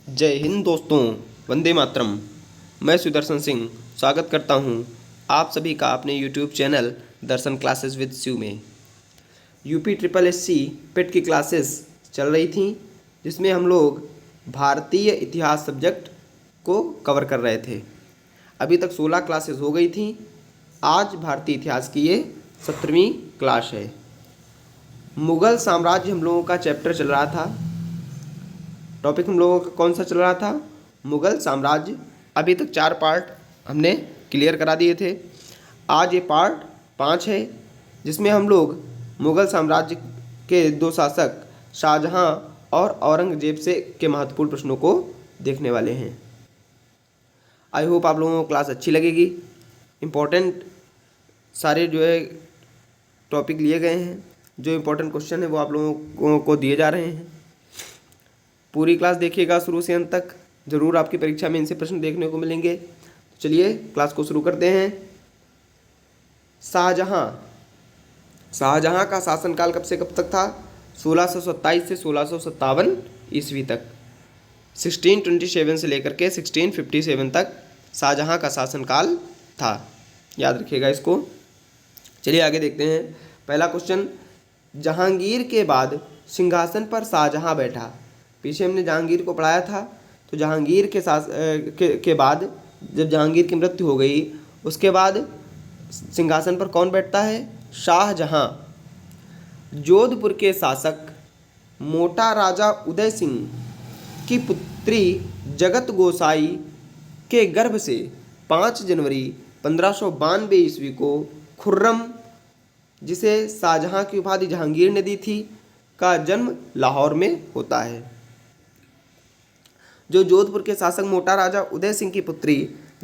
जय हिंद दोस्तों, वंदे मातरम। मैं सुदर्शन सिंह स्वागत करता हूं आप सभी का अपने YouTube channel Darshan classes with Shiv में। यूपी ट्रिपल एससी पेट की क्लासेस चल रही थी, जिसमें हम लोग भारतीय इतिहास सब्जेक्ट को कवर कर रहे थे। अभी तक 16 क्लासेस हो गई थी। आज भारतीय इतिहास की ये 17वीं क्लास है। मुग़ल साम्राज्य हम लोगों का चैप्टर चल रहा था। टॉपिक हम लोगों का कौन सा चल रहा था? मुग़ल साम्राज्य। अभी तक 4 पार्ट हमने क्लियर करा दिए थे। आज ये पार्ट 5 है, जिसमें हम लोग मुग़ल साम्राज्य के 2 शासक शाहजहां और औरंगजेब से के महत्वपूर्ण प्रश्नों को देखने वाले हैं। आई होप आप लोगों को क्लास अच्छी लगेगी। इम्पोर्टेंट सारे जो है टॉपिक लिए गए हैं, जो इम्पोर्टेंट क्वेश्चन है वो आप लोगों को दिए जा रहे हैं। पूरी क्लास देखिएगा शुरू से अंत तक, ज़रूर आपकी परीक्षा में इनसे प्रश्न देखने को मिलेंगे। चलिए क्लास को शुरू करते हैं। शाहजहां का शासनकाल कब से कब तक था? 1627 से 1657 ईस्वी तक। 1627 से लेकर के 1657 तक शाहजहां का शासनकाल था। याद रखिएगा इसको। चलिए आगे देखते हैं। पहला क्वेश्चन, जहांगीर के बाद सिंहासन पर शाहजहां बैठा। पीछे हमने जहांगीर को पढ़ाया था, तो जहांगीर के बाद जब जहांगीर की मृत्यु हो गई, उसके बाद सिंहासन पर कौन बैठता है? शाहजहां। जोधपुर के शासक मोटा राजा उदय सिंह की पुत्री जगत गोसाई के गर्भ से 5 जनवरी 1592 ईस्वी को खुर्रम, जिसे शाहजहां की उपाधि जहांगीर ने दी थी, का जन्म लाहौर में होता है। जो जोधपुर के शासक मोटा राजा उदय सिंह की पुत्री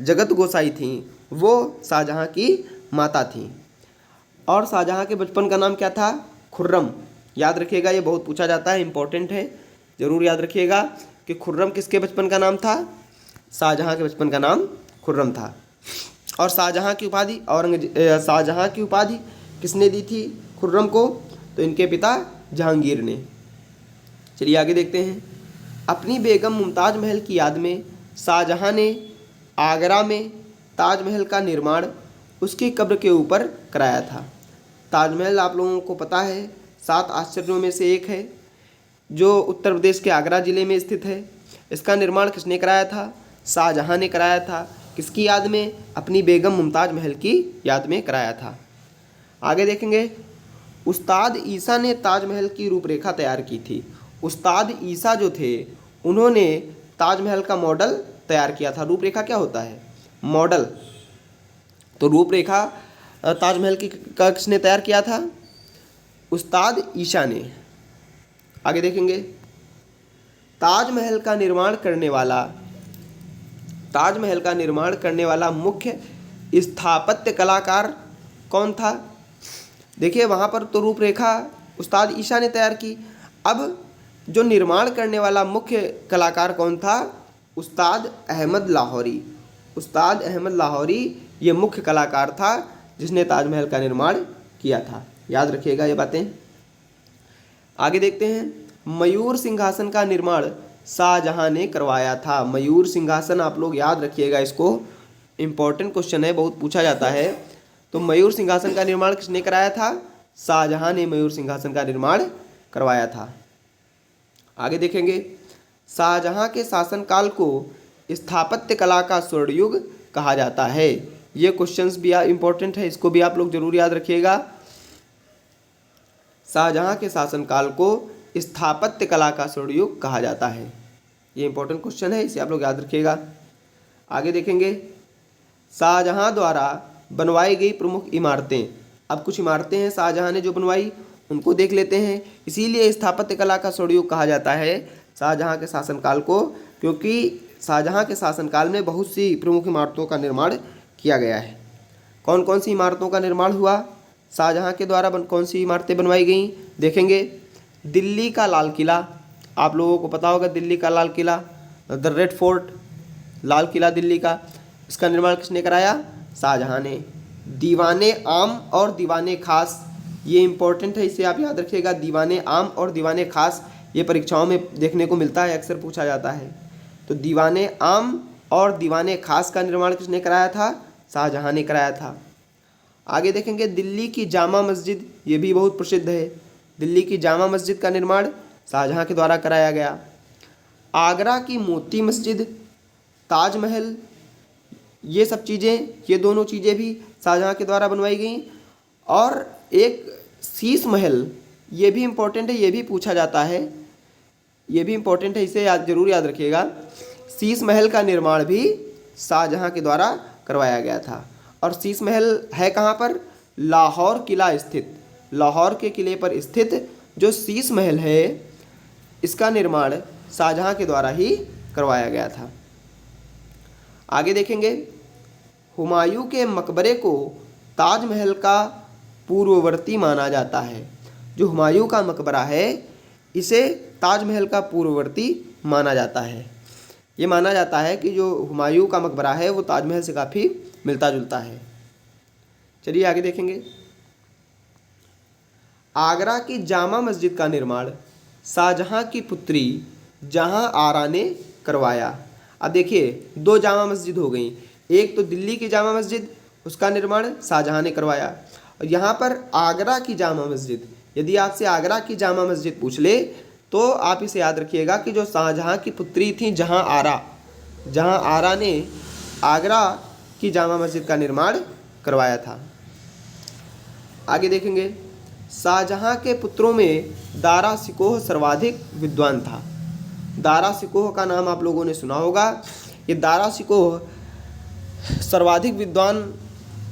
जगत गोसाई थीं, वो शाहजहां की माता थीं। और शाहजहां के बचपन का नाम क्या था? खुर्रम। याद रखिएगा, ये बहुत पूछा जाता है, इंपॉर्टेंट है, ज़रूर याद रखिएगा कि खुर्रम किसके बचपन का नाम था? शाहजहां के बचपन का नाम खुर्रम था। और शाहजहां की उपाधि किसने दी थी खुर्रम को? तो इनके पिता जहांगीर ने। चलिए आगे देखते हैं। अपनी बेगम मुमताज़ महल की याद में शाहजहां ने आगरा में ताजमहल का निर्माण उसकी कब्र के ऊपर कराया था। ताजमहल आप लोगों को पता है 7 आश्चर्यों में से एक है, जो उत्तर प्रदेश के आगरा ज़िले में स्थित है। इसका निर्माण किसने कराया था? शाहजहां ने कराया था। किसकी याद में? अपनी बेगम मुमताज़ महल की याद में कराया था। आगे देखेंगे। उस्ताद ईसा ने ताजमहल की रूपरेखा तैयार की थी। उस्ताद ईसा जो थे, उन्होंने ताजमहल का मॉडल तैयार किया था। रूपरेखा क्या होता है? मॉडल। तो रूपरेखा ताजमहल की का किसने तैयार किया था? उस्ताद ईसा ने। आगे देखेंगे। ताजमहल का निर्माण करने वाला मुख्य स्थापत्य कलाकार कौन था? देखिए वहाँ पर तो रूपरेखा उस्ताद ईसा ने तैयार की। अब जो निर्माण करने वाला मुख्य कलाकार कौन था? उस्ताद अहमद लाहौरी। उस्ताद अहमद लाहौरी ये मुख्य कलाकार था, जिसने ताजमहल का निर्माण किया था। याद रखिएगा ये बातें। आगे देखते हैं। मयूर सिंहासन का निर्माण शाहजहां ने करवाया था। मयूर सिंहासन आप लोग याद रखिएगा, इसको इम्पोर्टेंट क्वेश्चन है, बहुत पूछा जाता है। तो मयूर सिंहासन का निर्माण किसने कराया था? शाहजहां ने मयूर सिंहासन का निर्माण करवाया था। आगे देखेंगे। शाहजहां के शासनकाल को स्थापत्य कला का स्वर्णयुग कहा जाता है। ये क्वेश्चंस भी इम्पोर्टेंट है, इसको भी आप लोग जरूर याद रखिएगा। शाहजहां के शासनकाल को स्थापत्य कला का स्वर्णयुग कहा जाता है। ये इंपॉर्टेंट क्वेश्चन है, इसे आप लोग याद रखिएगा। आगे देखेंगे। शाहजहां द्वारा बनवाई गई प्रमुख इमारतें। अब कुछ इमारतें हैं शाहजहां ने जो बनवाई, उनको देख लेते हैं। इसीलिए स्थापत्य कला का स्वर्णयुग कहा जाता है शाहजहां के शासनकाल को, क्योंकि शाहजहां के शासनकाल में बहुत सी प्रमुख इमारतों का निर्माण किया गया है। कौन कौन सी इमारतों का निर्माण हुआ? शाहजहां के द्वारा कौन सी इमारतें बनवाई गईं? देखेंगे। दिल्ली का लाल किला, आप लोगों को पता होगा दिल्ली का Lal Qila, the red fort, Lal Qila Delhi का, इसका निर्माण किसने कराया? शाहजहां ने। दीवाने आम और दीवाने खास, ये इंपॉर्टेंट है, इसे आप याद रखिएगा। दीवाने आम और दीवाने खास ये परीक्षाओं में देखने को मिलता है, अक्सर पूछा जाता है। तो दीवाने आम और दीवाने खास का निर्माण किसने कराया था? शाहजहां ने कराया था। आगे देखेंगे दिल्ली की जामा मस्जिद, ये भी बहुत प्रसिद्ध है। दिल्ली की जामा मस्जिद का निर्माण शाहजहां के द्वारा कराया गया। आगरा की मोती मस्जिद, ताजमहल, ये सब चीज़ें, ये दोनों चीज़ें भी शाहजहां के द्वारा बनवाई गई। और एक शीश महल, ये भी इम्पोर्टेंट है, ये भी पूछा जाता है, ये भी इम्पोर्टेंट है, इसे जरूर याद रखिएगा। शीश महल का निर्माण भी शाहजहां के द्वारा करवाया गया था। और शीश महल है कहाँ पर? लाहौर किला स्थित, लाहौर के किले पर स्थित जो शीश महल है, इसका निर्माण शाहजहां के द्वारा ही करवाया गया था। आगे देखेंगे हुमायूं के मकबरे को ताजमहल का पूर्ववर्ती माना जाता है। जो हुमायूं का मकबरा है इसे ताजमहल का पूर्ववर्ती माना जाता है। ये माना जाता है कि जो हुमायूं का मकबरा है वो ताजमहल से काफ़ी मिलता जुलता है। चलिए आगे देखेंगे। आगरा की जामा मस्जिद का निर्माण शाहजहां की पुत्री जहां आरा ने करवाया। अब देखिए दो जामा मस्जिद हो गई, एक तो दिल्ली की जामा मस्जिद, उसका निर्माण शाहजहां ने करवाया। और यहाँ पर आगरा की जामा मस्जिद, यदि आपसे आगरा की जामा मस्जिद पूछ ले तो आप इसे याद रखिएगा कि जो शाहजहां की पुत्री थी जहां आरा ने आगरा की जामा मस्जिद का निर्माण करवाया था। आगे देखेंगे शाहजहां के पुत्रों में दारा शिकोह सर्वाधिक विद्वान था। दारा शिकोह का नाम आप लोगों ने सुना होगा। ये दारा शिकोह सर्वाधिक विद्वान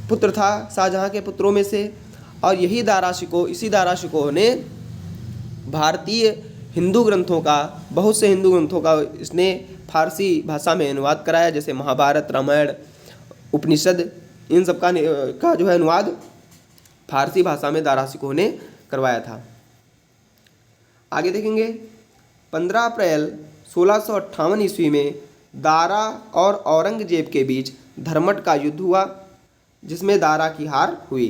पुत्र था शाहजहां के पुत्रों में से। और इसी दारा शिकोह ने भारतीय हिंदू ग्रंथों का, बहुत से हिंदू ग्रंथों का इसने फारसी भाषा में अनुवाद कराया, जैसे महाभारत, रामायण, उपनिषद, इन सब का जो है अनुवाद फारसी भाषा में दारा शिकोह ने करवाया था। आगे देखेंगे 15 अप्रैल 1658 ईस्वी में दारा और औरंगजेब के बीच धर्मट का युद्ध हुआ, जिसमें दारा की हार हुई।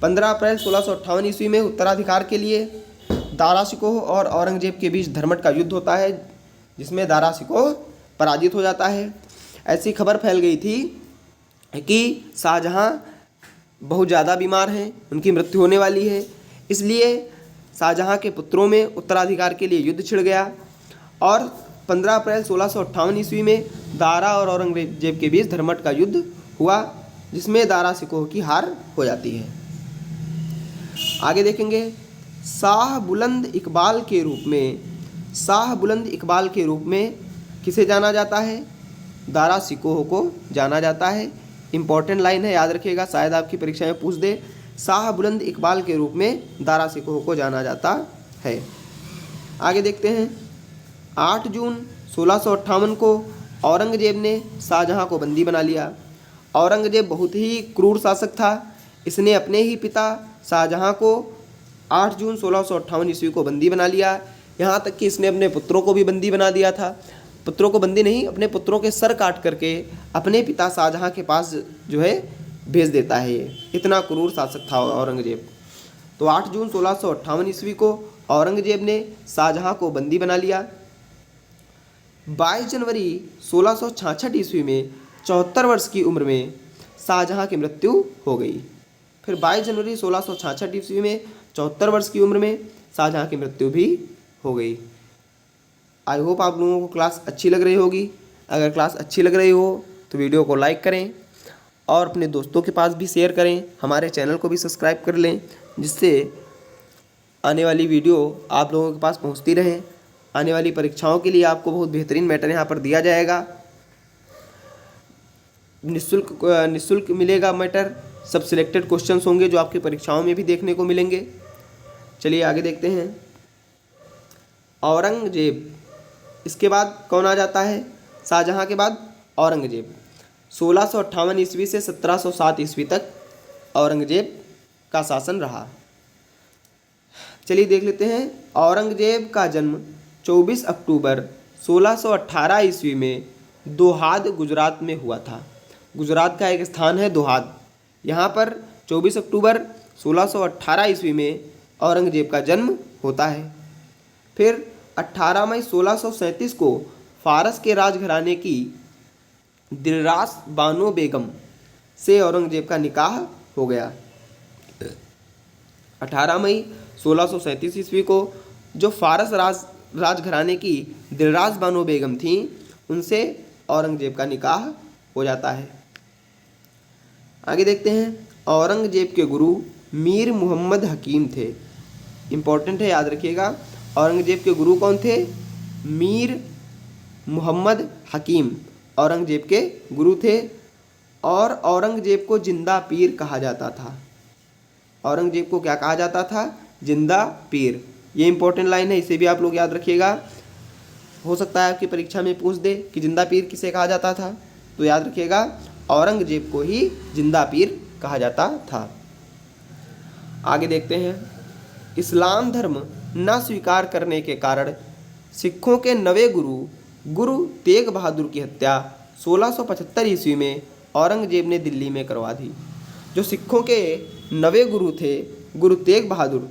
15 अप्रैल 1658 ईस्वी में उत्तराधिकार के लिए दारा शिकोह और औरंगजेब के बीच धर्मट का युद्ध होता है, जिसमें दारा शिकोह पराजित हो जाता है। ऐसी खबर फैल गई थी कि शाहजहां बहुत ज़्यादा बीमार हैं, उनकी मृत्यु होने वाली है, इसलिए शाहजहां के पुत्रों में उत्तराधिकार के लिए युद्ध छिड़ गया। और 15 अप्रैल 1658 ईस्वी में दारा और औरंगजेब के बीच धर्मट का युद्ध हुआ, जिसमें दारा शिकोह की हार हो जाती है। आगे देखेंगे शाह बुलंद इकबाल के रूप में किसे जाना जाता है? दारा शिकोह को जाना जाता है। इंपॉर्टेंट लाइन है, याद रखिएगा, शायद आपकी परीक्षा में पूछ दे। शाह बुलंद इकबाल के रूप में दारा शिकोह को जाना जाता है। आगे देखते हैं 8 जून 1658 को औरंगजेब ने शाहजहां को बंदी बना लिया। औरंगजेब बहुत ही क्रूर शासक था। इसने अपने ही पिता शाहजहां को 8 जून 1658 ईस्वी को बंदी बना लिया। यहाँ तक कि इसने अपने पुत्रों को भी बंदी बना दिया था। पुत्रों को बंदी नहीं, अपने पुत्रों के सर काट करके अपने पिता शाहजहां के पास जो है भेज देता है। ये इतना क्रूर शासक था औरंगजेब। तो 8 जून 1658 ईस्वी को औरंगजेब ने शाहजहां को बंदी बना लिया। 22 जनवरी 1666 ईस्वी में 74 वर्ष की उम्र में शाहजहां की मृत्यु हो गई। फिर 22 जनवरी 1666 ईस्वी में 74 वर्ष की उम्र में शाहजहां की मृत्यु भी हो गई। आई होप आप लोगों को क्लास अच्छी लग रही होगी। अगर क्लास अच्छी लग रही हो तो वीडियो को लाइक करें और अपने दोस्तों के पास भी शेयर करें। हमारे चैनल को भी सब्सक्राइब कर लें, जिससे आने वाली वीडियो आप लोगों के पास पहुंचती रहे। आने वाली परीक्षाओं के लिए आपको बहुत बेहतरीन मैटर यहाँ पर दिया जाएगा। निःशुल्क मिलेगा मैटर। सब सिलेक्टेड क्वेश्चंस होंगे जो आपकी परीक्षाओं में भी देखने को मिलेंगे। चलिए आगे देखते हैं। औरंगजेब, इसके बाद कौन आ जाता है? शाहजहां के बाद औरंगजेब। 1658 ईस्वी से 1707 ईस्वी तक औरंगजेब का शासन रहा। चलिए देख लेते हैं। औरंगजेब का जन्म 24 अक्टूबर 1618 ईस्वी में दोहाद, गुजरात में हुआ था। गुजरात का एक स्थान है दोहाद। यहाँ पर 24 अक्टूबर 1618 ईस्वी में औरंगजेब का जन्म होता है। फिर 18 मई 1637 को फारस के राजघराने की दिलरास बानो बेगम से औरंगजेब का निकाह हो गया। 18 मई 1637 ईस्वी को जो फारस राजघराने की दिलरास बानो बेगम थीं उनसे औरंगजेब का निकाह हो जाता है। आगे देखते हैं, औरंगजेब के गुरु मीर मोहम्मद हकीम थे। इम्पोर्टेंट है, याद रखिएगा। औरंगजेब के गुरु कौन थे? मीर मोहम्मद हकीम औरंगजेब के गुरु थे और औरंगजेब को जिंदा पीर कहा जाता था। औरंगजेब को क्या कहा जाता था? जिंदा पीर। ये इंपॉर्टेंट लाइन है, इसे भी आप लोग याद रखिएगा। हो सकता है आपकी परीक्षा में पूछ दे कि जिंदा पीर किसे कहा जाता था, तो याद रखिएगा औरंगजेब को ही जिंदा पीर कहा जाता था। आगे देखते हैं, इस्लाम धर्म न स्वीकार करने के कारण सिखों के नवे गुरु तेग बहादुर की हत्या 1675 ईस्वी में औरंगजेब ने दिल्ली में करवा दी। जो सिखों के नवे गुरु थे गुरु तेग बहादुर,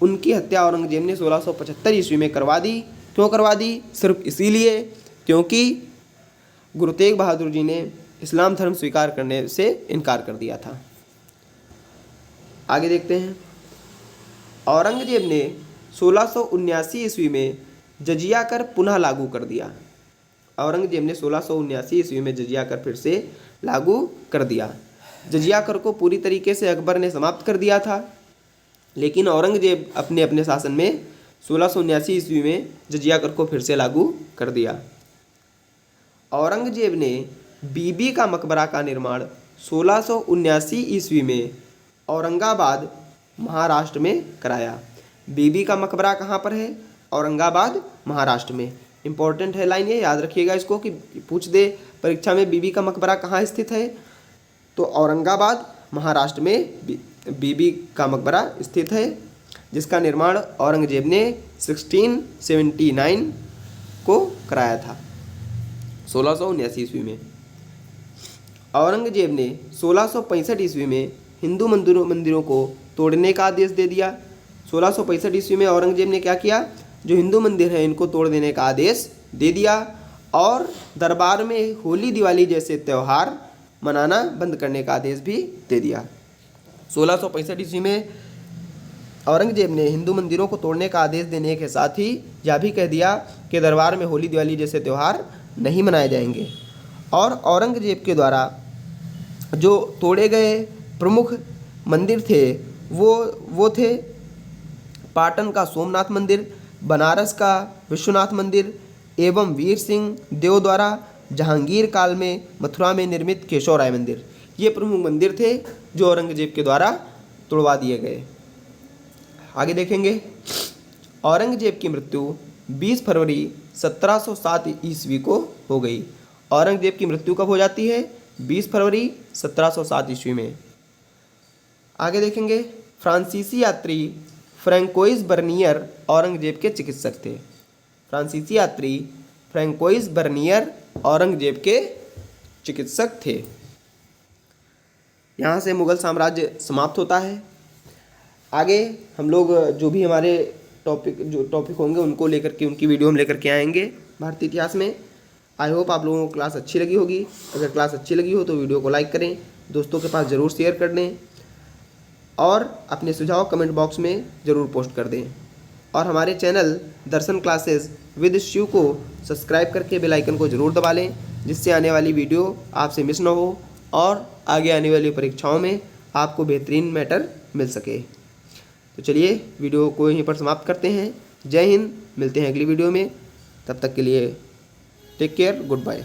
उनकी हत्या औरंगजेब ने 1675 ईस्वी में करवा दी। क्यों करवा दी? सिर्फ इसीलिए क्योंकि गुरु तेग बहादुर जी ने इस्लाम धर्म स्वीकार करने से इनकार कर दिया था। आगे देखते हैं, औरंगजेब ने 1679 ईस्वी में जजिया कर पुनः लागू कर दिया। औरंगजेब ने 1679 ईस्वी में जजिया कर फिर से लागू कर दिया। जजिया कर को पूरी तरीके से अकबर ने समाप्त कर दिया था, लेकिन औरंगजेब अपने शासन में 1679 ईस्वी में जजिया कर को फिर से लागू कर दिया। औरंगजेब ने बीबी का मकबरा का निर्माण 1679 ईस्वी में औरंगाबाद महाराष्ट्र में कराया। बीबी का मकबरा कहाँ पर है? औरंगाबाद महाराष्ट्र में। इंपॉर्टेंट है लाइन, ये याद रखिएगा इसको कि पूछ दे परीक्षा में बीबी का मकबरा कहाँ स्थित है, तो औरंगाबाद महाराष्ट्र में बीबी का मकबरा स्थित है, जिसका निर्माण औरंगजेब ने 1679 को कराया था, 1679 ईस्वी में। औरंगजेब ने 1665 ईस्वी में हिंदू मंदिरों को तोड़ने का आदेश दे दिया। 1665 ईस्वी में औरंगजेब ने क्या किया? जो हिंदू मंदिर है इनको तोड़ देने का आदेश दे दिया और दरबार में होली दिवाली जैसे त्यौहार मनाना बंद करने का आदेश भी दे दिया। 1665 ईस्वी में औरंगजेब ने हिंदू मंदिरों को तोड़ने का आदेश देने के साथ ही यह भी कह दिया कि दरबार में होली दिवाली जैसे त्यौहार नहीं मनाए जाएंगे। और औरंगजेब के द्वारा जो तोड़े गए प्रमुख मंदिर थे वो थे पाटन का सोमनाथ मंदिर, बनारस का विश्वनाथ मंदिर एवं वीर सिंह देव द्वारा जहांगीर काल में मथुरा में निर्मित केशव राय मंदिर। ये प्रमुख मंदिर थे जो औरंगजेब के द्वारा तोड़वा दिए गए। आगे देखेंगे, औरंगजेब की मृत्यु 20 फरवरी 1707 ईस्वी को हो गई। औरंगजेब की मृत्यु कब हो जाती है? 20 फरवरी 1707 ईस्वी में। आगे देखेंगे, फ्रांसीसी यात्री फ्रैंकोइस बर्नियर औरंगजेब के चिकित्सक थे। फ्रांसीसी यात्री फ्रैंकोइस बर्नियर औरंगजेब के चिकित्सक थे। यहाँ से मुगल साम्राज्य समाप्त होता है। आगे हम लोग जो भी हमारे टॉपिक होंगे उनको लेकर के उनकी वीडियो हम लेकर के आएंगे भारतीय इतिहास में। आई होप आप लोगों को क्लास अच्छी लगी होगी। अगर क्लास अच्छी लगी हो तो वीडियो को लाइक करें, दोस्तों के पास ज़रूर शेयर कर दें और अपने सुझाव कमेंट बॉक्स में ज़रूर पोस्ट कर दें। और हमारे channel Darshan classes with Shiv को सब्सक्राइब करके बेल आइकन को ज़रूर दबा लें, जिससे आने वाली वीडियो आपसे मिस ना हो और आगे आने वाली परीक्षाओं में आपको बेहतरीन मैटर मिल सके। तो चलिए वीडियो को यहीं पर समाप्त करते हैं। जय हिंद, मिलते हैं अगली वीडियो में। तब तक के लिए टेक केयर, गुड बाय।